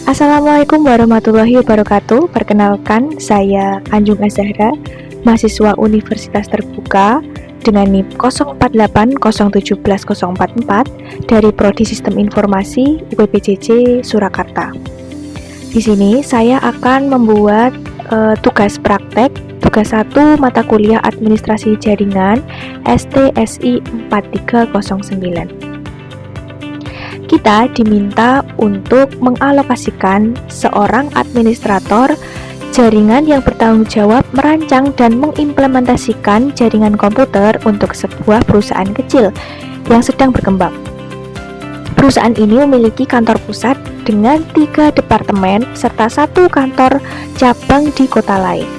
Assalamualaikum warahmatullahi wabarakatuh. Perkenalkan, saya Anjung Azahra, mahasiswa Universitas Terbuka dengan NIP 0480171044 dari Prodi Sistem Informasi UPPJJ Surakarta. Di sini saya akan membuat tugas praktek tugas 1 mata kuliah Administrasi Jaringan STSI 4309. Kita diminta untuk mengalokasikan seorang administrator jaringan yang bertanggung jawab merancang dan mengimplementasikan jaringan komputer untuk sebuah perusahaan kecil yang sedang berkembang. Perusahaan ini memiliki kantor pusat dengan 3 departemen serta 1 kantor cabang di kota lain.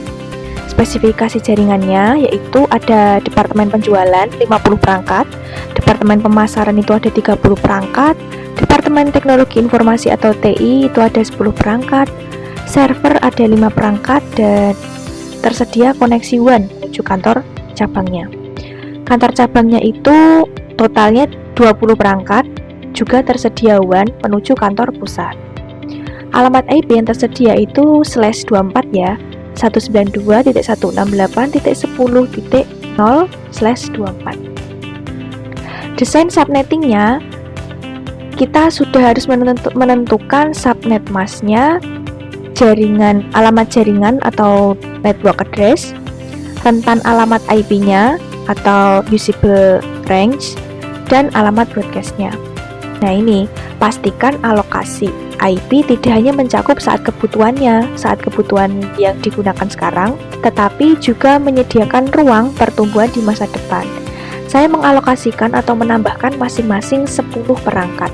Spesifikasi jaringannya yaitu ada departemen penjualan 50 perangkat, departemen pemasaran itu ada 30 perangkat, departemen teknologi informasi atau TI itu ada 10 perangkat, server ada 5 perangkat, dan tersedia koneksi WAN menuju kantor cabangnya. Kantor cabangnya itu totalnya 20 perangkat, juga tersedia WAN menuju kantor pusat. Alamat IP yang tersedia itu /24 ya, 192.168.10.0/24. Desain subnettingnya, kita sudah harus menentukan subnet masknya, jaringan, alamat jaringan atau network address, rentan alamat IP-nya atau usable range, dan alamat broadcast-nya. Nah ini, pastikan alokasi IP tidak hanya mencakup saat kebutuhan yang digunakan sekarang, tetapi juga menyediakan ruang pertumbuhan di masa depan. Saya mengalokasikan atau menambahkan masing-masing 10 perangkat.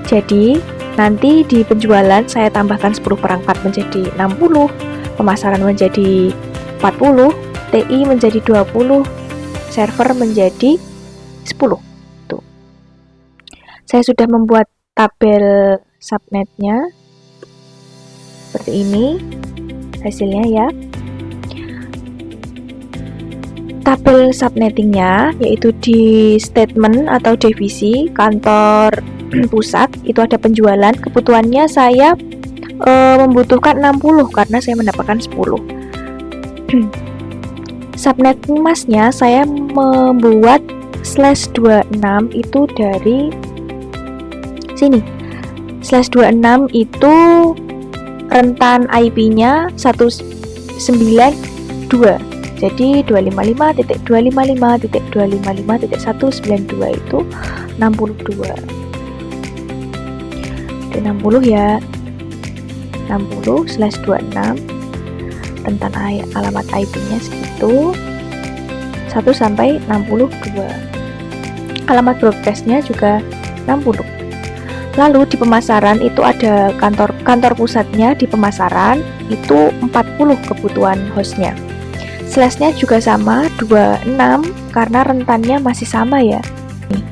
Jadi, nanti di penjualan saya tambahkan 10 perangkat menjadi 60, pemasaran menjadi 40, TI menjadi 20, server menjadi 10. Tuh. Saya sudah membuat tabel subnetnya seperti ini hasilnya ya. Tabel subnettingnya yaitu di statement atau divisi kantor pusat itu ada penjualan, kebutuhannya saya membutuhkan 60 karena saya mendapatkan 10. Subnetting masknya saya membuat /26 itu dari sini. /26 itu rentan IP-nya 192. Jadi 255.255.255.192 itu 62. Oke, 60 ya. 60/26 rentan alamat IP-nya segitu 1 sampai 62. Alamat broadcast-nya juga 60. Lalu di pemasaran itu ada kantor pusatnya di pemasaran itu 40 kebutuhan hostnya. Slash-nya juga sama 26 karena rentannya masih sama ya. Nih.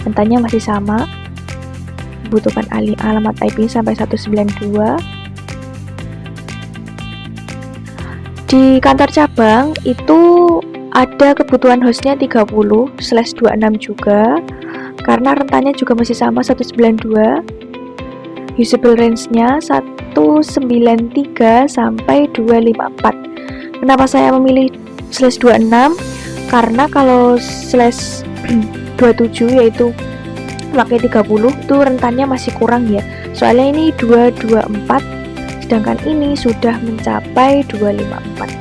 Rentannya masih sama. Butuhkan alamat IP sampai 192. Di kantor cabang itu ada kebutuhan hostnya 30/26 juga. Karena rentannya juga masih sama 192. Usable range-nya 193 sampai 254. Kenapa saya memilih /26? Karena kalau /27 yaitu pakai 30 itu rentannya masih kurang ya. Soalnya ini 224 sedangkan ini sudah mencapai 254.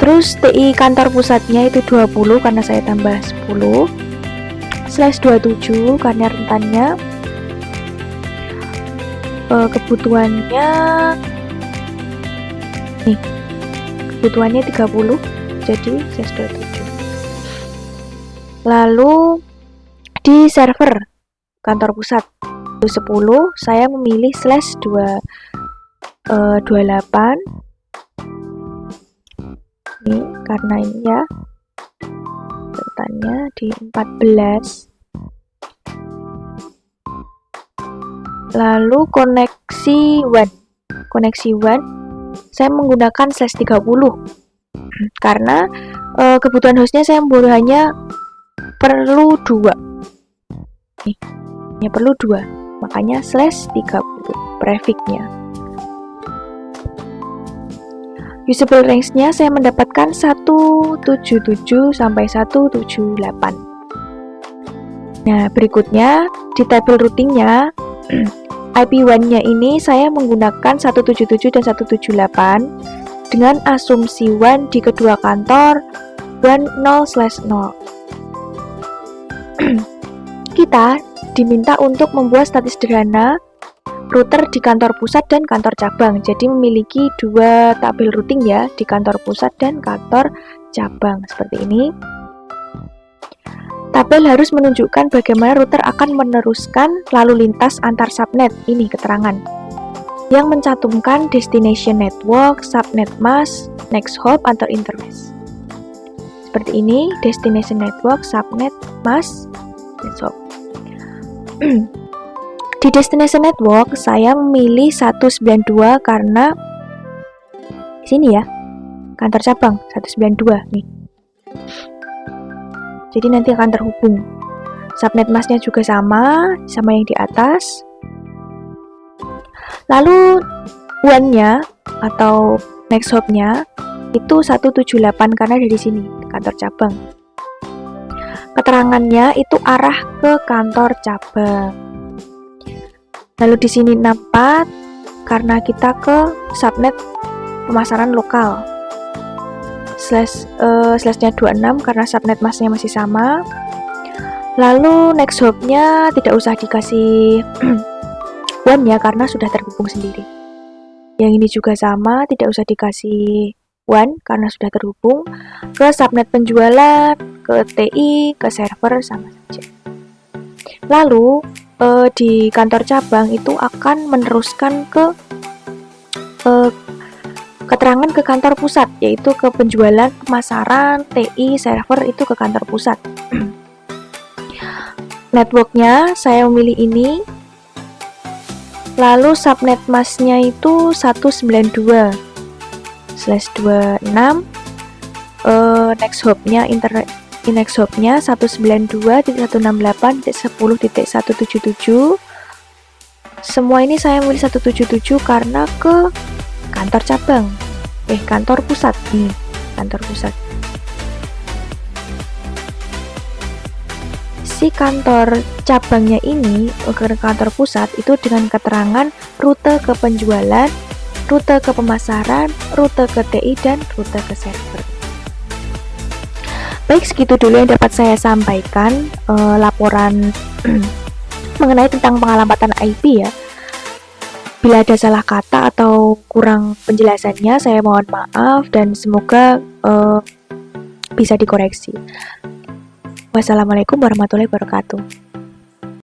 Terus TI kantor pusatnya itu 20 karena saya tambah 10. /27 karena rentannya kebutuhannya nih, kebutuhannya 30 jadi /27. Lalu di server kantor pusat itu 10, saya memilih /28 ini karena ini ya rentannya di 14. Lalu koneksi WAN saya menggunakan /30 karena kebutuhan hostnya saya hanya perlu 2 nih. hanya perlu 2, makanya /30 prefixnya. Usable range-nya saya mendapatkan 177 sampai 178. Nah, berikutnya di tabel routing-nya IP1-nya ini saya menggunakan 177 dan 178 dengan asumsi WAN di kedua kantor WAN 0/0. Kita diminta untuk membuat statis sederhana router di kantor pusat dan kantor cabang. Jadi memiliki 2 tabel routing ya, di kantor pusat dan kantor cabang seperti ini. Tabel harus menunjukkan bagaimana router akan meneruskan lalu lintas antar subnet. Ini keterangan yang mencantumkan destination network, subnet mask, next hop, atau interface. Seperti ini, destination network, subnet mask, next hop. Di destination network, saya memilih 192 karena di sini ya, kantor cabang 192 nih. Jadi nanti akan terhubung. Subnet masknya juga sama yang di atas. Lalu WAN-nya atau next hop-nya itu 178 karena dari sini, kantor cabang. Keterangannya itu arah ke kantor cabang. Lalu di sini 64 karena kita ke subnet pemasaran lokal. Slashnya 26 karena subnet masknya masih sama. Lalu next hop-nya tidak usah dikasih WAN ya karena sudah terhubung sendiri. Yang ini juga sama, tidak usah dikasih WAN karena sudah terhubung. Ke subnet penjualan, ke TI, ke server sama saja. Lalu di kantor cabang itu akan meneruskan ke keterangan ke kantor pusat, yaitu ke penjualan, pemasaran, TI, server itu ke kantor pusat. Networknya saya memilih ini. Lalu subnet masknya itu 192/26. Next hop-nya next hop-nya 192.168.10.177. Semua ini saya memilih 177 karena ke kantor cabang. Kantor pusat nih, kantor pusat. Si kantor cabangnya ini ke kantor pusat itu dengan keterangan rute ke penjualan, rute ke pemasaran, rute ke TI, dan rute ke server. Baik, segitu dulu yang dapat saya sampaikan laporan mengenai tentang pengamatan IP ya. Bila ada salah kata atau kurang penjelasannya, saya mohon maaf dan semoga bisa dikoreksi. Wassalamualaikum warahmatullahi wabarakatuh.